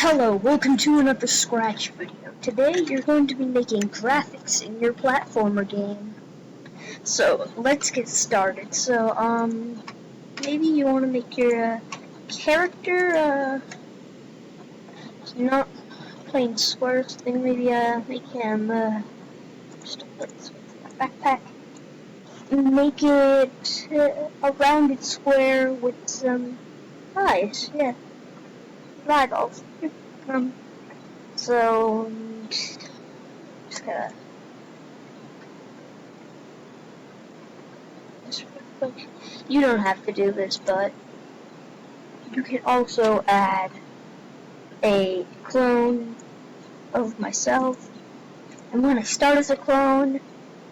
Hello, welcome to another Scratch video. Today you're going to be making graphics in your platformer game. So, let's get started. So, maybe you want to make your character, not plain squares thing. Maybe, make him, just a backpack. Make it a rounded square with some eyes, yeah. Eyeballs. So, just gotta you don't have to do this, but you can also add a clone of myself. And when I start as a clone,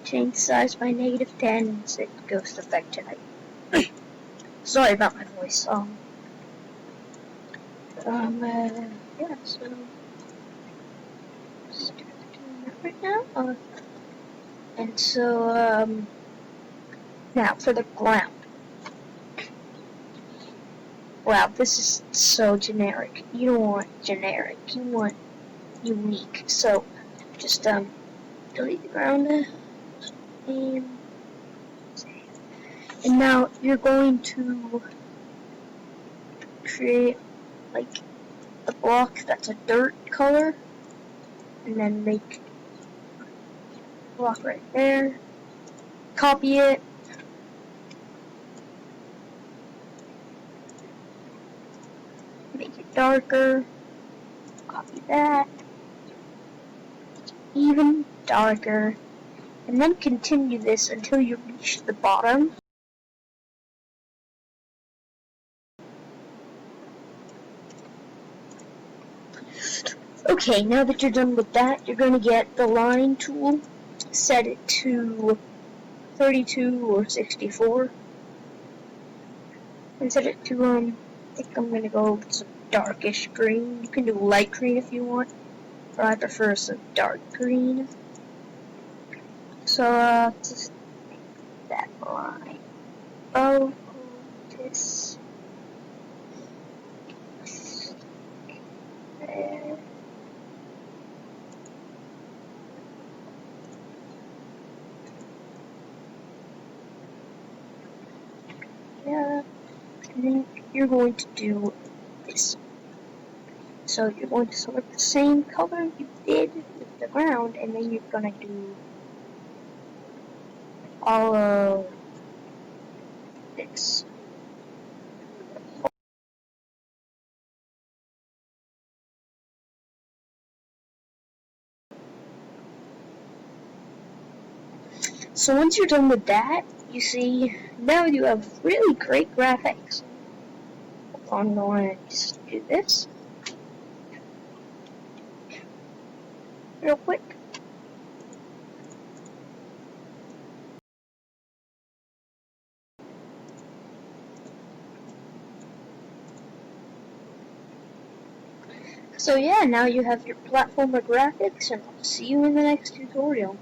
change size by -10 and set ghost effect tonight. Sorry about my voice. Yeah, so start doing that right now. And so, now for the ground. Wow, this is so generic. You don't want generic, you want unique. So, just, delete the ground, and now you're going to create, like, a block that's a dirt color, and then make a block right there, copy it, make it darker, copy that, even darker, and then continue this until you reach the bottom. Okay, now that you're done with that, you're going to get the line tool, set it to 32 or 64, and set it to, I think I'm going to go with some darkish green. You can do light green if you want, but I prefer some dark green. So, just that line. Oh, this. There. Yeah. And then you're going to do this. So you're going to select the same color you did with the ground, and then you're going to do all of this. So once you're done with that, you see, now you have really great graphics. I'm going to just do this real quick. So yeah, now you have your platformer graphics, and I'll see you in the next tutorial.